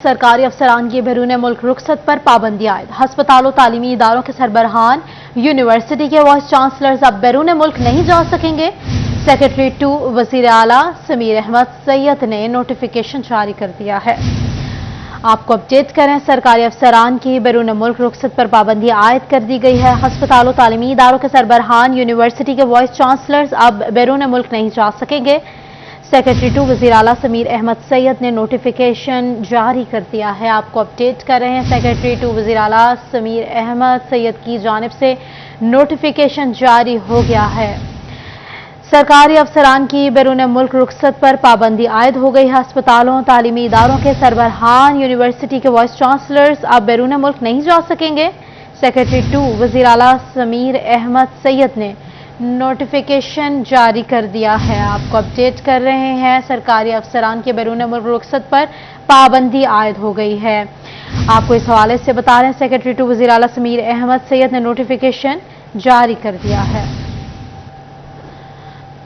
सरकारी अफसरान की बैरून मुल्क रुखसत पर पाबंदी आयद। हस्पतालों तालीमी इदारों के सरबराहान यूनिवर्सिटी के वाइस चांसलर्स अब बैरून मुल्क नहीं जा सकेंगे। सेक्रेटरी टू वजीर आला समीर अहमद सैयद ने नोटिफिकेशन जारी कर दिया है। आपको अपडेट करें, सरकारी अफसरान की बैरून मुल्क रुखसत पर पाबंदी आयद कर दी गई है। हस्पतालों तालीमी इदारों के सरबराहान यूनिवर्सिटी के वाइस चांसलर्स अब बैरून मुल्क नहीं जा सकेंगे। सेक्रेटरी टू वज़ीर आला समीर अहमद सैयद ने नोटिफिकेशन जारी कर दिया है। आपको अपडेट कर रहे हैं, सेक्रेटरी टू वज़ीर आला समीर अहमद सैयद की जानिब से नोटिफिकेशन जारी हो गया है। सरकारी अफसरान की बैरून मुल्क रुखसत पर पाबंदी आयद हो गई है। अस्पतालों तालीमी इदारों के सरबराहान यूनिवर्सिटी के वाइस चांसलर्स अब बैरून मुल्क नहीं जा सकेंगे। सेक्रेटरी टू वज़ीर आला समीर अहमद सैयद ने नोटिफिकेशन जारी कर दिया है। आपको अपडेट कर रहे हैं, सरकारी अफसरान के बैरून मुल्क रुखसत पर पाबंदी आयद हो गई है। आपको इस हवाले से बता रहे हैं, सेक्रेटरी टू वज़ीर आला समीर अहमद सैयद ने नोटिफिकेशन जारी कर दिया है।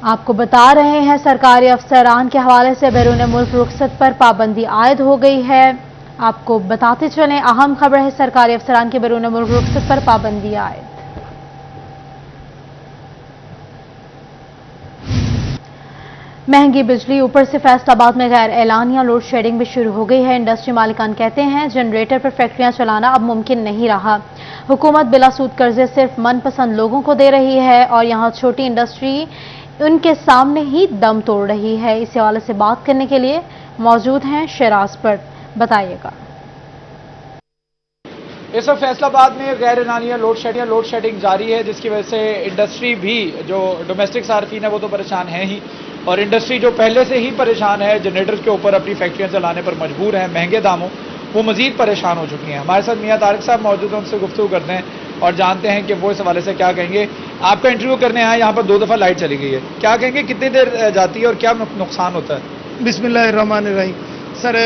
आपको बता रहे हैं, सरकारी अफसरान के हवाले से बैरून मुल्क रुखसत पर पाबंदी आयद हो गई है। आपको बताते चलें, अहम खबर है, सरकारी अफसरान के बैरून मुल्क रुखसत पर पाबंदी आयद। महंगी बिजली, ऊपर से फैसलाबाद में गैर एलानिया लोड शेडिंग भी शुरू हो गई है। इंडस्ट्री मालिकान कहते हैं, जनरेटर पर फैक्ट्रियां चलाना अब मुमकिन नहीं रहा। हुकूमत बिला सूद कर्जे सिर्फ मनपसंद लोगों को दे रही है और यहां छोटी इंडस्ट्री उनके सामने ही दम तोड़ रही है। इस हवाले से बात करने के लिए मौजूद हैं शराज पर, बताइएगा। इस वक्त फैसलाबाद में गैर एलानिया लोड शेडिंग जारी है, जिसकी वजह से इंडस्ट्री भी, जो डोमेस्टिक सार्फिन है वो तो परेशान है ही, और इंडस्ट्री जो पहले से ही परेशान है, जनरेटर के ऊपर अपनी फैक्ट्रियां चलाने पर मजबूर है महंगे दामों, वो मजीद परेशान हो चुकी हैं। हमारे साथ मियां तारिक साहब मौजूद हैं, उनसे गुफ्तगू करते हैं और जानते हैं कि वो इस हवाले से क्या कहेंगे। आपका इंटरव्यू करने आए, यहाँ पर 2 दफ़ा लाइट चली गई है, क्या कहेंगे, कितनी देर जाती है और क्या नुकसान होता है? बिस्मिल्लाहिर्रहमानिर्रहीम। सर,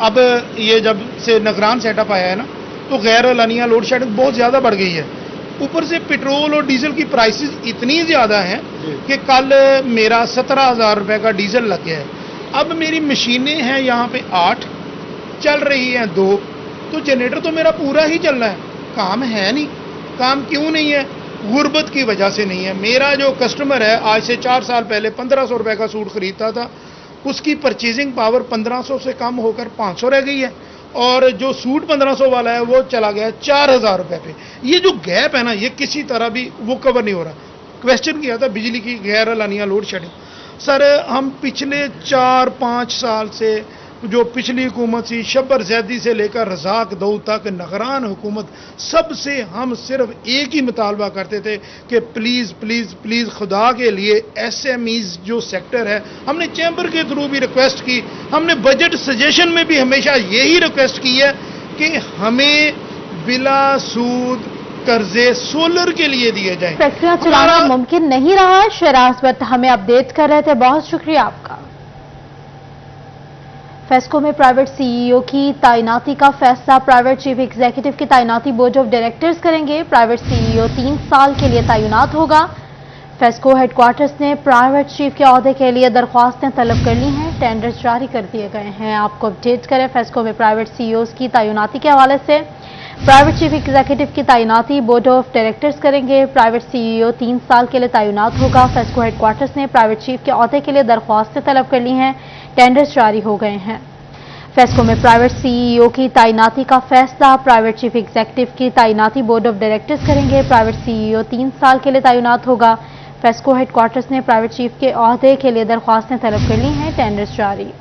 अब ये जब से निगरान सेटअप आया है ना, तो गैर एलानिया लोड शेडिंग बहुत ज़्यादा बढ़ गई है। ऊपर से पेट्रोल और डीजल की प्राइसेस इतनी ज़्यादा हैं कि कल मेरा 17,000 रुपये का डीजल लग गया है। अब मेरी मशीनें हैं यहाँ पे 8, चल रही हैं 2, तो जनरेटर तो मेरा पूरा ही चल रहा है, काम है नहीं। काम क्यों नहीं है? गुर्बत की वजह से नहीं है। मेरा जो कस्टमर है, आज से 4 साल पहले 1500 रुपये का सूट खरीदता था, उसकी परचेजिंग पावर 1500 से कम होकर 500 रह गई है, और जो सूट 1500 वाला है वो चला गया 4000 रुपये पे। ये जो गैप है ना, ये किसी तरह भी वो कवर नहीं हो रहा। क्वेश्चन किया था बिजली की गैर एलानिया लोड शेडिंग। सर, हम पिछले 4-5 साल से, जो पिछली हुकूमत थी, शब्बर जैदी से लेकर रज़ाक दाऊद तक, निगरान हुकूमत, सबसे हम सिर्फ एक ही मुतालबा करते थे कि प्लीज़ प्लीज़ प्लीज़ खुदा के लिए SMEs जो सेक्टर है, हमने चैम्बर के थ्रू भी रिक्वेस्ट की, हमने बजट सजेशन में भी हमेशा यही रिक्वेस्ट की है कि हमें बिला सूद कर्जे सोलर के लिए दिए जाएं। फैक्ट्रियां चलाना मुमकिन नहीं रहा। शराज पर हमें अपडेट कर रहे थे, बहुत शुक्रिया आपका। फेस्को में प्राइवेट CEO की तैनाती का फैसला, प्राइवेट चीफ एग्जीक्यूटिव की तैनाती बोर्ड ऑफ डायरेक्टर्स करेंगे। प्राइवेट CEO 3 साल के लिए तैनात होगा। फेस्को हेडक्वार्टर्स ने प्राइवेट चीफ के ओहदे के लिए दरख्वास्तें तलब कर ली हैं, टेंडर्स जारी कर दिए गए हैं। आपको अपडेट करें, फेस्को में प्राइवेट CEOs की तैनाती के हवाले से, प्राइवेट चीफ एग्जीक्यूटिव की तैनाती बोर्ड ऑफ डायरेक्टर्स करेंगे। प्राइवेट CEO 3 साल के लिए तैनात होगा। फेस्को हेडक्वार्टर्स ने प्राइवेट चीफ के ओहदे के लिए दरख्वास्तें तलब कर ली हैं, टेंडर्स जारी हो गए हैं। फेस्को में प्राइवेट CEO की तैनाती का फैसला, प्राइवेट चीफ एग्जीक्यूटिव की तैनाती बोर्ड ऑफ डायरेक्टर्स करेंगे। प्राइवेट CEO 3 साल के लिए तैनात होगा। फेस्को हेडक्वार्टर्स ने प्राइवेट चीफ के ओहदे के लिए दरख्वास्तें तलब कर ली हैं, टेंडर्स जारी।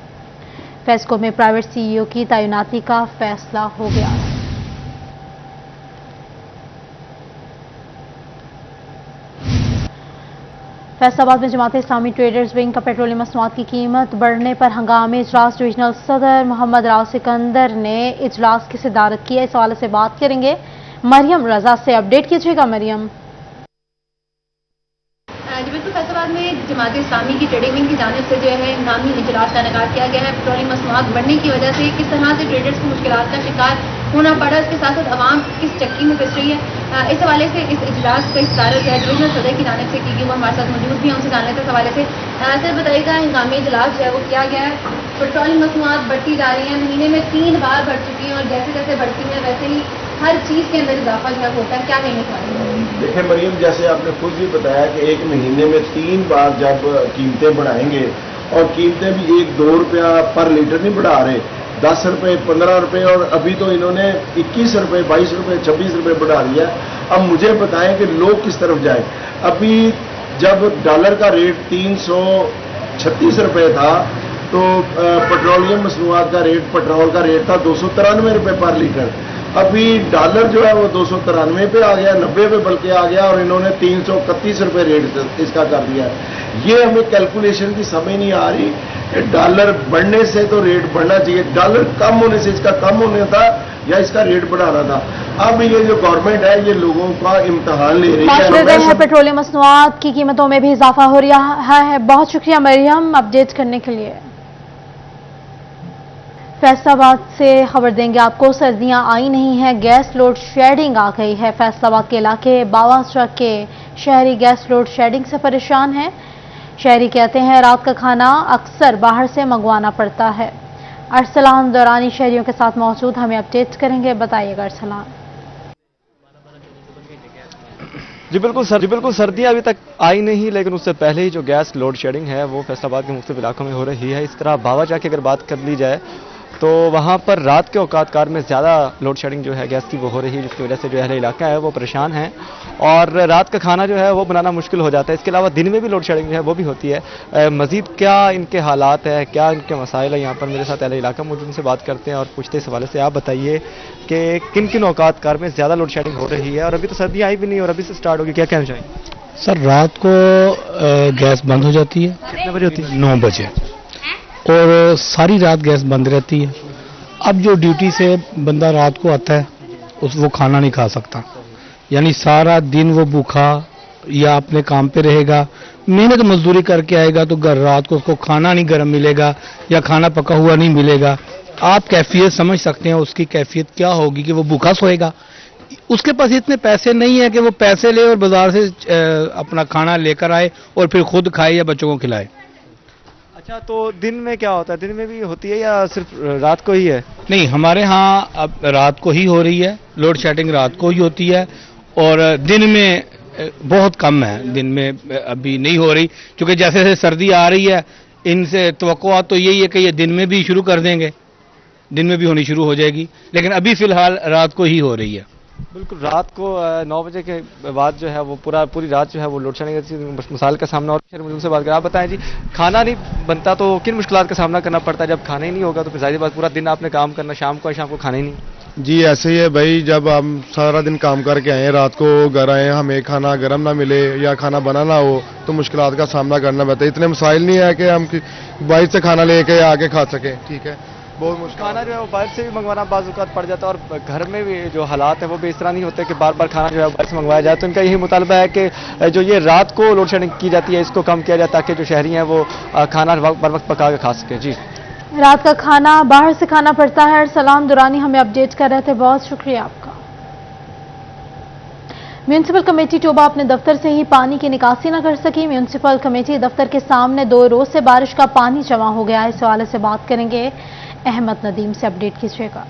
फेस्को में प्राइवेट CEO की तैनाती का फैसला हो गया है। फैसलाबाद में जमात इस्लामी ट्रेडर्स विंग का पेट्रोलियम मसनूआत की कीमत बढ़ने पर हंगामी इजलास, डिविजनल सदर मोहम्मद राव सिकंदर ने इजलास की सदारत की है। इस हवाले से बात करेंगे मरियम रजा से। अपडेट कीजिएगा मरियम। बिल्कुल, फैसलाबाद में जमात इस्लामी की ट्रेडिंग विंग की जानिब से जो है हंगामी इजलास का इनेकाद किया गया है। पेट्रोलियम मसनूआत बढ़ने की वजह से किस तरह से ट्रेडर्स को मुश्किलात का शिकार होना पड़ा, इसके साथ साथ आवाम किस चक्की में पिस रही है, इस हवाले से इस इजलास का सदारत जो है डिविजनल सदर की जानिब से की गई। वो हमारे साथ मौजूद भी हैं, उनसे जान लेते हैं इस हवाले से। सर बताइएगा, हंगामी इजलास जो है वो किया गया है, पेट्रोलियम मसनूआत बढ़ती जा रही हैं, महीने में 3 बार बढ़ चुकी हैं और जैसे जैसे बढ़ती हैं वैसे ही हर चीज़ के अंदर इजाफा जो है होता है। क्या कहने का है? देखिए मरियम, जैसे आपने खुद भी बताया कि एक महीने में 3 बार जब कीमतें बढ़ाएंगे, और कीमतें भी 1-2 रुपया पर लीटर नहीं बढ़ा रहे, 10 रुपये, 15 रुपये, और अभी तो इन्होंने 21 रुपये, 22 रुपये, 26 रुपये बढ़ा दिया। अब मुझे बताएं कि लोग किस तरफ जाएं। अभी जब डॉलर का रेट 336 रुपये था तो पेट्रोलियम मसनूआत का रेट, पेट्रोल का रेट था 293 रुपये पर लीटर। अभी डॉलर जो है वो 293 पे आ गया, 90 पे बल्कि आ गया, और इन्होंने 331 रुपये रेट इसका कर दिया। ये हमें कैलकुलेशन की समझ नहीं आ रही कि डॉलर बढ़ने से तो रेट बढ़ना चाहिए, डॉलर कम होने से इसका कम होना था या इसका रेट बढ़ाना था। अब ये जो गवर्नमेंट है ये लोगों का इम्तहान ले रही है। पेट्रोलियम मसनूआत की कीमतों में भी इजाफा हो रहा है। बहुत शुक्रिया मरियम अपडेट करने के लिए। फैसलाबाद से खबर देंगे आपको। सर्दियां आई नहीं हैं, गैस लोड शेडिंग आ गई है। फैसलाबाद के इलाके बावाचक के शहरी गैस लोड शेडिंग से परेशान हैं। शहरी कहते हैं रात का खाना अक्सर बाहर से मंगवाना पड़ता है। अरसलान दौरानी शहरियों के साथ मौजूद, हमें अपडेट करेंगे। बताइएगा अरसलान। जी बिल्कुल सर्दियां अभी तक आई नहीं, लेकिन उससे पहले ही जो गैस लोड शेडिंग है वो फैसलाबाद के मुख्तलिफ इलाकों में हो रही है। इस तरह बावाचा की अगर बात कर ली जाए तो वहाँ पर रात के औकात कार में ज़्यादा लोड शेडिंग जो है गैस की वो हो रही है, जिसकी वजह से जो अहले इलाका है वो परेशान है और रात का खाना जो है वो बनाना मुश्किल हो जाता है। इसके अलावा दिन में भी लोड शेडिंग जो है वो भी होती है। मज़ीद क्या इनके हालात है, क्या इनके मसाइल है, यहाँ पर मेरे साथ अहले इलाका मौजूद, उनसे बात करते हैं और पूछते इस हवाले से। आप बताइए कि किन किन औकात कार में ज़्यादा लोड शेडिंग हो रही है, और अभी तो सर्दी आई भी नहीं और अभी से स्टार्ट होगी, क्या कहना चाहिए? सर रात को गैस बंद हो जाती है। कितने बजे होती है? 9 बजे, और सारी रात गैस बंद रहती है। अब जो ड्यूटी से बंदा रात को आता है वो खाना नहीं खा सकता, यानी सारा दिन वो भूखा या अपने काम पे रहेगा, मेहनत मजदूरी करके आएगा तो रात को उसको खाना नहीं गर्म मिलेगा या खाना पका हुआ नहीं मिलेगा। आप कैफियत समझ सकते हैं उसकी कैफियत क्या होगी कि वो भूखा सोएगा। उसके पास इतने पैसे नहीं है कि वो पैसे ले और बाजार से अपना खाना लेकर आए और फिर खुद खाए या बच्चों को खिलाए। अच्छा, तो दिन में क्या होता है? दिन में भी होती है या सिर्फ रात को ही है? नहीं, हमारे यहाँ अब रात को ही हो रही है, लोड शेडिंग रात को ही होती है और दिन में बहुत कम है, दिन में अभी नहीं हो रही, क्योंकि जैसे जैसे सर्दी आ रही है इनसे तवक्को तो यही है कि ये दिन में भी शुरू कर देंगे, दिन में भी होनी शुरू हो जाएगी, लेकिन अभी फिलहाल रात को ही हो रही है। बिल्कुल, रात को 9 बजे के बाद जो है वो पूरी रात जो है वो लोड शेडिंग मसाइल का सामना। और फिर मुझे से बात करें, आप बताएं जी, खाना नहीं बनता तो किन मुश्किलात का सामना करना पड़ता है? जब खाना ही नहीं होगा तो फिर जाहिर बात पूरा दिन आपने काम करना, शाम को खाना ही नहीं। जी ऐसे ही है भाई, जब हम सारा दिन काम करके आए, रात को घर आए, हमें खाना गर्म ना मिले या खाना बना ना हो तो मुश्किलात का सामना करना पड़ता है। इतने मसाइल नहीं है कि हम बाहर से खाना लेके आके खा सकें, ठीक है, बहुत मुश्किल। खाना जो है वो बाहर से भी मंगवाना बाज़-औक़ात पड़ जाता है और घर में भी जो हालात है वो भी इस तरह नहीं होते कि बार बार खाना जो है बाहर से मंगवाया जाए। तो इनका यही मुतालबा है कि जो ये रात को लोड शेडिंग की जाती है इसको कम किया जाए ताकि जो शहरी हैं वो खाना बर वक्त पका के खा सकें। जी, रात का खाना बाहर से खाना पड़ता है। सलाम दुरानी हमें अपडेट कर रहे थे, बहुत शुक्रिया आपका। म्यूनिसिपल कमेटी टोबा अपने दफ्तर से ही पानी की निकासी न कर सकी। म्यूनिसिपल कमेटी दफ्तर के सामने 2 रोज से बारिश का पानी जमा हो गया। इस हवाले से बात करेंगे, अहमद नदीम से अपडेट कीजिएगा।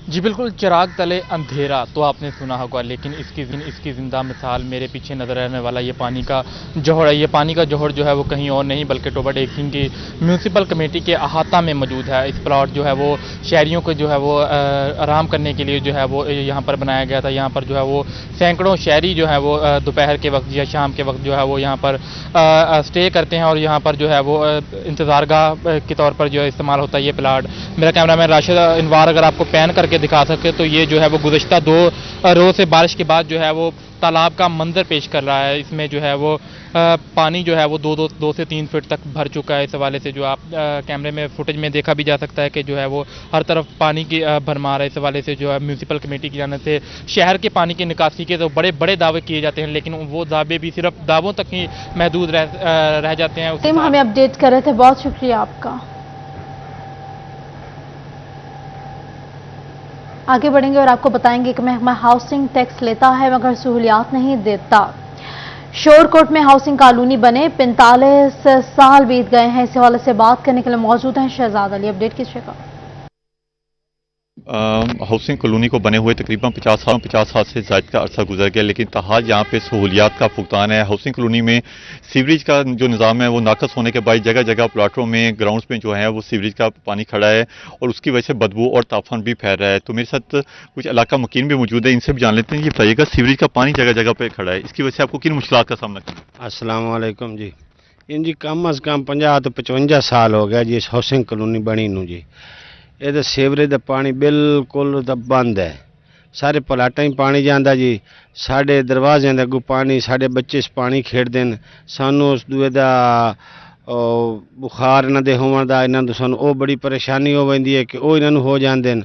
जी बिल्कुल, चिराग तले अंधेरा तो आपने सुना होगा, लेकिन इसकी जिंदा मिसाल मेरे पीछे नजर आने वाला ये पानी का जोहड़ है। ये पानी का जोहड़ जो है वो कहीं और नहीं बल्कि टोबा डेग सिंह की म्यूनिसिपल कमेटी के अहाता में मौजूद है। इस प्लॉट जो है वो शहरियों को जो है वो आराम करने के लिए जो है वो यहाँ पर बनाया गया था। यहाँ पर जो है वो सैकड़ों शहरी जो है वो दोपहर के वक्त या शाम के वक्त जो है वो यहाँ पर स्टे करते हैं और यहाँ पर जो है वो इंतज़ारगाह के तौर पर जो है इस्तेमाल होता है ये प्लाट। मेरा कैमरामैन राशिद इनवार अगर आपको पैन करके दिखा सके तो ये जो है वो गुज़श्ता 2 रोज से बारिश के बाद जो है वो तालाब का मंजर पेश कर रहा है। इसमें जो है वो पानी जो है वो 2 से 3 फीट तक भर चुका है। इस हवाले से जो आप कैमरे में फुटेज में देखा भी जा सकता है कि जो है वो हर तरफ पानी की भरमार है। इस हवाले से जो है म्यूनिसिपल कमेटी की जानिब से शहर के पानी की निकासी के तो बड़े बड़े दावे किए जाते हैं, लेकिन वो दावे भी सिर्फ दावों तक ही महदूद रह जाते हैं। हमें अपडेट कर रहे थे, बहुत शुक्रिया आपका। आगे बढ़ेंगे और आपको बताएंगे कि महकमा हाउसिंग टैक्स लेता है मगर सहूलियात नहीं देता। शोरकोट में हाउसिंग कॉलोनी बने 45 साल बीत गए हैं। इस हवाले से बात करने के लिए मौजूद हैं शहजाद अली। अपडेट कीजिएगा। हाउसिंग कॉलोनी को बने हुए तकरीबन 50 साल से ज़ायद का अरसा गुजर गया, लेकिन तहाज यहाँ पे सहूलियात का फुकदान है। हाउसिंग कॉलोनी में सीवरेज का जो निज़ाम है वो नाकस होने के बाद जगह जगह प्लाटों में ग्राउंड्स में जो है वो सीवरेज का पानी खड़ा है और उसकी वजह से बदबू और ताफन भी फैल रहा है। तो मेरे साथ कुछ इलाका मकीन भी मौजूद है, इनसे भी जान लेते हैं। ये बताइएगा, सीवरेज का पानी जगह जगह पर खड़ा है, इसकी वजह से आपको किन मुश्किलात का सामना करना है? अस्सलाम वालेकुम जी। जी कम अज़ कम 50 तो 55 साल हो गया जी इस हाउसिंग कॉलोनी बनी नूं जी। ये सीवरेज का पानी बिल्कुल बंद है, सारे प्लाटा ही पानी जाता जी, साढ़े दरवाजे के अगू पानी, साढ़े बच्चे इस पानी खेडते हैं, सानू उस दुए का बुखार इन्हों के होने का इन्हों सानू वो बड़ी परेशानी हो जाती है कि वो इन्हों हो जाते हैं।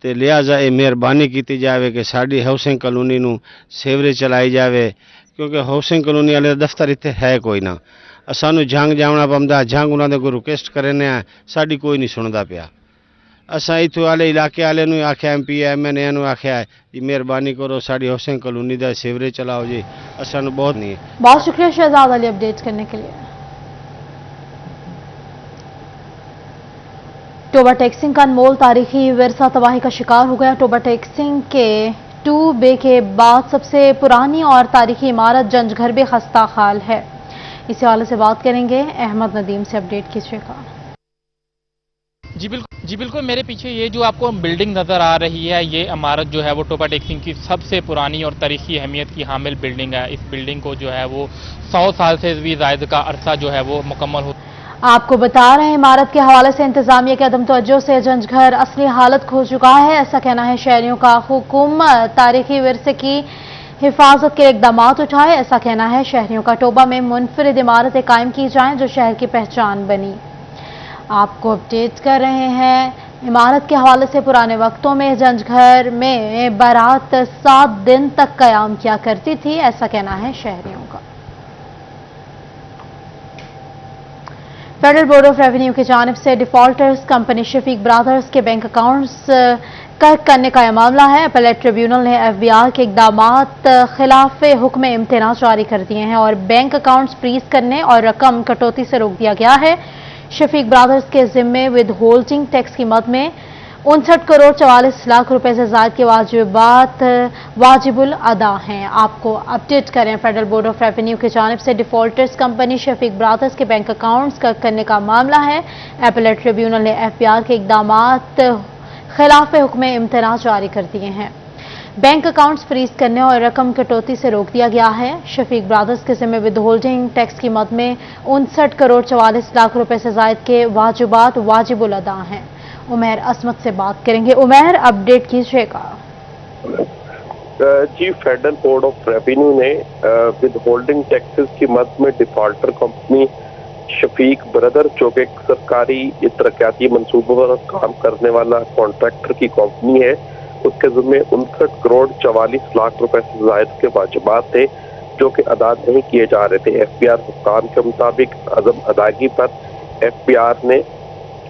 तो लिहाजा ये मेहरबानी की जाए कि साड़ी हाउसिंग कॉलोनी नूं सीवरेज चलाई जाए, क्योंकि हाउसिंग कॉलोनी वाले दफ्तर इत्थे है कोई ना। सानू जंग जाना पौंदा, जंग उन्होंने कोई रिक्वेस्ट करने साड़ी कोई नहीं सुनता पिया। असा इतों वाले इलाके वाले आख्या MP MNA आख्या है जी मेहरबानी करो साड़ी हाउसिंग कॉलोनी का सीवरेज चलाओ जी, असानू बहुत नहीं है। बहुत शुक्रिया शहजाद अली अपडेट करने के लिए। टोबा टेक्सिंग का अनमोल तारीखी विरसा तबाही का शिकार हो गया। टोबा टेक्सिंग के 2 बे के बाद सबसे पुरानी और तारीखी इमारत जंजघर भी खस्ता हाल है। इस हवाले से बात करेंगे अहमद नदीम से। अपडेट कीजिएगा। जी बिल्कुल, मेरे पीछे ये जो आपको बिल्डिंग नज़र आ रही है, ये इमारत जो है वो टोबा टेक्सिंग की सबसे पुरानी और तारीखी अहमियत की हामिल बिल्डिंग है। इस बिल्डिंग को जो है वो 100 साल से भी ज़ायद का अरसा जो है वो मुकम्मल हो। आपको बता रहे हैं इमारत के हवाले से इंतजामिया के अदम तवज्जो से जंजघर असली हालत खो चुका है, ऐसा कहना है शहरियों का। हुकूमत तारीखी विरसे की हिफाजत के इकदाम उठाए, ऐसा कहना है शहरियों का। टोबा में मुनफरिद इमारतें कायम की जाएं जो शहर की पहचान बनी। आपको अपडेट कर रहे हैं इमारत के हवाले से। पुराने वक्तों में जंजघर में बारात 7 दिन तक कयाम किया करती थी, ऐसा कहना है शहरियों का। फेडरल बोर्ड ऑफ रेवेन्यू की जानिब से डिफॉल्टर्स कंपनी शफीक ब्रदर्स के बैंक अकाउंट्स कर्क करने का यह मामला है। अपीलेट ट्रिब्यूनल ने FBI के इकदामात खिलाफ हुक्म इम्तिना जारी कर दिए हैं और बैंक अकाउंट्स फ्रीज करने और रकम कटौती से रोक दिया गया है। शफीक ब्रदर्स के जिम्मे विद होल्डिंग टैक्स की मद में 59 करोड़ 44 लाख रुपए से ज़ायद के वाजिबात वाजिबुल अदा हैं। आपको अपडेट करें, फेडरल बोर्ड ऑफ रेवेन्यू की जानिब से डिफॉल्टर्स कंपनी शफीक ब्रदर्स के बैंक अकाउंट्स कर्क करने का मामला है। अपीलेट ट्रिब्यूनल ने FBI के इकदामात खिलाफ हुक्म इम्तिना जारी कर दिए हैं। बैंक अकाउंट्स फ्रीज करने और रकम कटौती से रोक दिया गया है। शफीक ब्रदर्स के जिम्मे विद होल्डिंग टैक्स की मद में 59 करोड़ 44 लाख रुपए से ज़ायद के वाजिबात वाजिबुल अदा हैं। उमैर असमत से बात करेंगे। उमैर, अपडेट कीजिएगा। जी, फेडरल बोर्ड ऑफ रेवेन्यू ने विद होल्डिंग टैक्सेस की मद में डिफॉल्टर कंपनी शफीक ब्रदर, जो कि एक सरकारी तरक्याती मनसूबों पर काम करने वाला कॉन्ट्रैक्टर की कंपनी है, उसके जिम्मे 59 करोड़ 44 लाख रुपए से ज़ायद के वाजिबात थे जो कि अदा नहीं किए जा रहे थे। FBR हुक्काम के मुताबिक अदम अदायगी पर FBR ने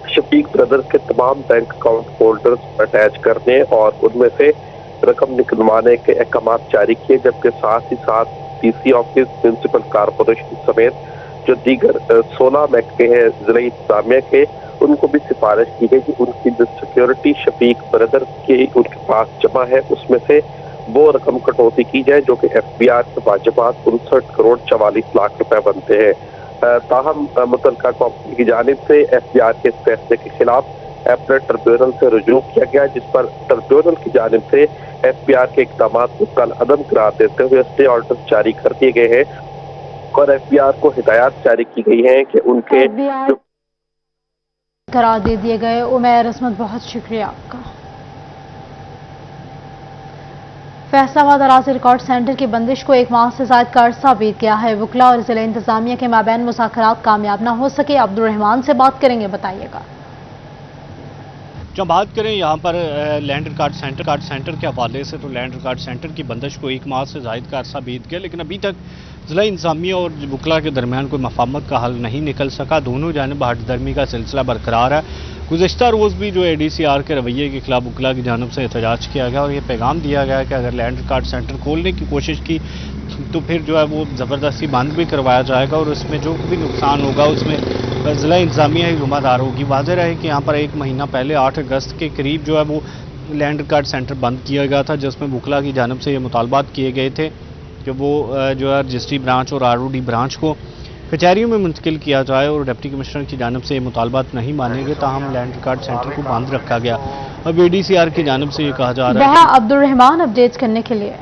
शफीक ब्रदर्स के तमाम बैंक अकाउंट होल्डर्स अटैच करने और उनमें से रकम निकलवाने के अहकाम जारी किए, जबकि साथ ही साथ DC ऑफिस, म्यूनसिपल कॉरपोरेशन समेत जो दीगर 16 महकमे हैं ज़िला इंतजामिया के, उनको भी सिफारिश की गई कि उनकी जो सिक्योरिटी शफीक ब्रदर की उनके पास जमा है उसमें से वो रकम कटौती की जाए जो कि FBR के वाजिबात 59 करोड़ 44 लाख रुपए बनते हैं। ताहम मुतल्लिका कंपनी की जानिब से FBR के इस फैसले के खिलाफ अपीलेट ट्रिब्यूनल से रुजू किया गया, जिस पर ट्रिब्यूनल की जानिब से FBR के इकदाम को कल अदम करार देते हुए स्टे ऑर्डर जारी कर दिए गए हैं और FBR को हिदायत जारी की गई है कि उनके करार दे दिए गए। उमैर असमत, बहुत शुक्रिया आपका। फैसलाबाद अराजी रिकॉर्ड सेंटर की बंदिश को 1 माह से ज़ायद का अरसा बीत गया है। वकला और जिला इंतजामिया के माबैन मुज़ाकरात कामयाब न हो सके। अब्दुल रहमान से बात करेंगे, बताइएगा। जब बात करें यहाँ पर लैंड रिकॉर्ड सेंटर के हवाले से, तो लैंड रिकॉर्ड सेंटर की बंदिश को 1 माह से ज़ायद का अरसा बीत गया, लेकिन अभी तक ضلع انتظامیہ اور وکلا کے درمیان کوئی مفاہمت کا حل نہیں نکل سکا. دونوں جانب ہٹ درمی کا سلسلہ برقرار ہے. گزشتہ روز بھی جو ADCR کے رویے کے خلاف وکلا کی جانب سے احتجاج کیا گیا اور یہ پیغام دیا گیا کہ اگر لینڈ ریکارڈ سینٹر کھولنے کی کوشش کی تو پھر جو ہے وہ زبردستی بند بھی کروایا جائے گا اور اس میں جو بھی نقصان ہوگا اس میں ضلع انتظامیہ ہی ذمہ دار ہوگی. واضح رہے کہ یہاں پر ایک مہینہ پہلے 8 اگست کے قریب جو ہے وہ لینڈ ریکارڈ سینٹر بند کیا گیا تھا, جس میں وکلا کی جانب سے یہ مطالبات کیے گئے تھے کہ وہ جو ہے رجسٹری برانچ اور ROD برانچ کو کچہریوں میں منتقل کیا جائے, اور ڈپٹی کمشنر کی جانب سے یہ مطالبات نہیں مانے گئے. تاہم لینڈ ریکارڈ سینٹر کو بند رکھا گیا. اب ADCR کی جانب سے یہ کہا جا رہا ہے بہا عبد الرحمان اپڈیٹ کرنے کے لیے.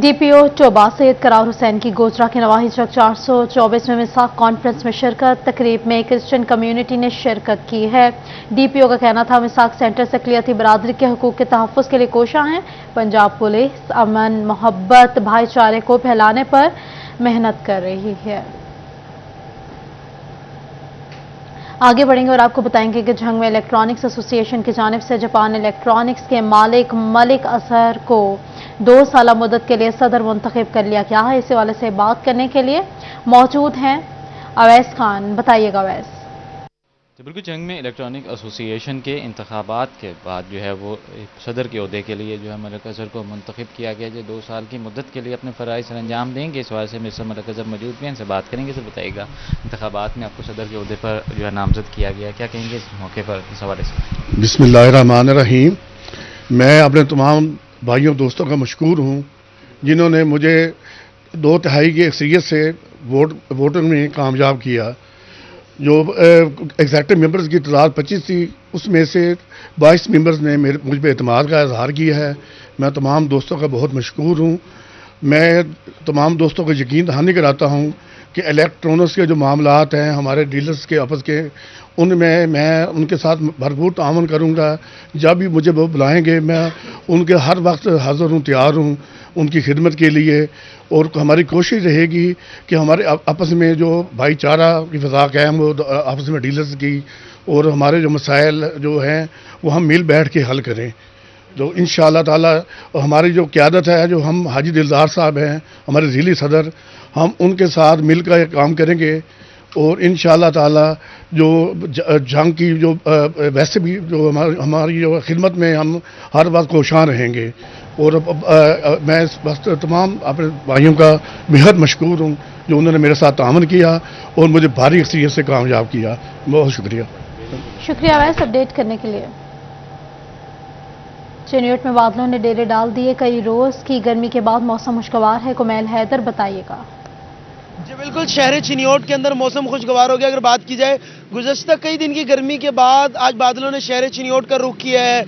DPO چوبا سید قرار حسین کی گوجرا کے نواحی چک 424 میں مساق کانفرنس میں شرکت. تقریب میں کرسچن کمیونٹی نے شرکت کی ہے. DPO کا کہنا تھا مساق سینٹر سے اقلیتی برادری کے حقوق کے تحفظ کے لیے کوشاں ہیں. پنجاب پولیس امن محبت بھائی چارے کو پھیلانے پر محنت کر رہی ہے. آگے بڑھیں گے اور آپ کو بتائیں گے کہ جھنگ میں الیکٹرانکس ایسوسی ایشن کی جانب سے جاپان الیکٹرانکس کے مالک ملک اظہر کو 2 سالہ مدت کے لیے صدر منتخب کر لیا گیا ہے. اس حوالے سے بات کرنے کے لیے موجود ہیں اویس خان. بتائیے گا اویس. بالکل, جنگ میں الیکٹرانک ایسوسی ایشن کے انتخابات کے بعد جو ہے وہ صدر کے عہدے کے لیے جو ہے ملک اظہر کو منتخب کیا گیا, جو 2 سال کی مدت کے لیے اپنے فرائض سر انجام دیں گے. اس حوالے سے مسٹر ملک اظہر موجود بھی ہیں, ان سے بات کریں گے. سر بتائیے گا, انتخابات میں آپ کو صدر کے عہدے پر جو ہے نامزد کیا گیا, کیا کہیں گے اس موقع پر اس حوالے سے؟ بسم اللہ الرحمن الرحیم. میں اپنے تمام بھائیوں دوستوں کا مشکور ہوں جنہوں نے مجھے 2/3 کی اکثریت سے ووٹنگ میں کامیاب کیا. جو ایگزیکٹو ممبرز کی تعداد 25 تھی, اس میں سے 22 ممبرز نے مجھ پہ اعتماد کا اظہار کیا ہے. میں تمام دوستوں کا بہت مشکور ہوں. میں تمام دوستوں کو یقین دہانی کراتا ہوں کہ الیکٹرونکس کے جو معاملات ہیں ہمارے ڈیلرز کے آپس کے, ان میں ان کے ساتھ بھرپور تعاون کروں گا. جب بھی مجھے وہ بلائیں گے میں ان کے ہر وقت حاضر ہوں, تیار ہوں ان کی خدمت کے لیے. اور ہماری کوشش رہے گی کہ ہمارے آپس میں جو بھائی چارہ کی فضا قائم ہو آپس میں ڈیلرز کی, اور ہمارے جو مسائل جو ہیں وہ ہم مل بیٹھ کے حل کریں. تو انشاءاللہ تعالی ہماری جو قیادت ہے, جو ہم حاجی دلدار صاحب ہیں ہمارے ضلعی صدر, ہم ان کے ساتھ مل کر کام کریں گے. اور انشاءاللہ تعالی جو جنگ کی جو ویسے بھی جو ہماری جو خدمت میں ہم ہر وقت کوشاں رہیں گے. اور میں بس تمام اپنے بھائیوں کا بہت مشکور ہوں جو انہوں نے میرے ساتھ تعاون کیا اور مجھے بھاری اکثریت سے کامیاب کیا. بہت شکریہ. شکریہ ویس اپڈیٹ کرنے کے لیے. چنیوٹ میں بادلوں نے ڈیرے ڈال دیے. کئی روز کی گرمی کے بعد موسم خوشگوار ہے. کمیل حیدر بتائیے گا. جی بالکل, شہر چنیوٹ کے اندر موسم خوشگوار ہو گیا. اگر بات کی جائے گزشتہ کئی دن کی گرمی کے بعد آج بادلوں نے شہر چنیوٹ کا رخ کیا ہے.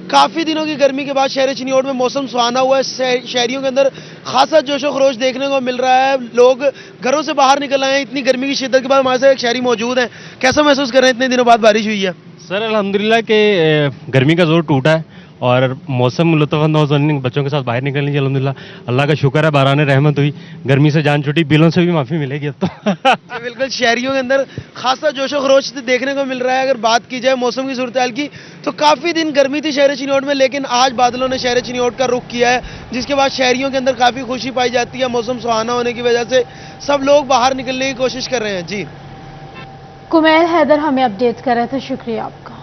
کافی دنوں کی گرمی کے بعد شہر چنیوٹ میں موسم سہانا ہوا ہے. شہریوں کے اندر خاصا جوش و خروش دیکھنے کو مل رہا ہے. لوگ گھروں سے باہر نکل آئے ہیں اتنی گرمی کی شدت کے بعد. ہمارے ساتھ ایک شہری موجود ہیں, کیسا محسوس کر رہے ہیں اتنے دنوں بعد بارش ہوئی ہے؟ سر الحمدللہ کہ گرمی کا زور ٹوٹا ہے اور موسم لطف اندوز ہونے, بچوں کے ساتھ باہر نکلنے کی الحمدللہ اللہ کا شکر ہے. باران رحمت ہوئی, گرمی سے جان چھوٹی, بلوں سے بھی معافی ملے گی اب تو. بالکل, شہریوں کے اندر خاصا جوش و خروش دیکھنے کو مل رہا ہے. اگر بات کی جائے موسم کی صورتحال کی تو کافی دن گرمی تھی شہر چنیوٹ میں, لیکن آج بادلوں نے شہر چنیوٹ کا رخ کیا ہے جس کے بعد شہریوں کے اندر کافی خوشی پائی جاتی ہے. موسم سہانا ہونے کی وجہ سے سب لوگ باہر نکلنے کی کوشش کر رہے ہیں. جی کمیل حیدر ہمیں اپڈیٹ کر رہے تھے, شکریہ آپ کا.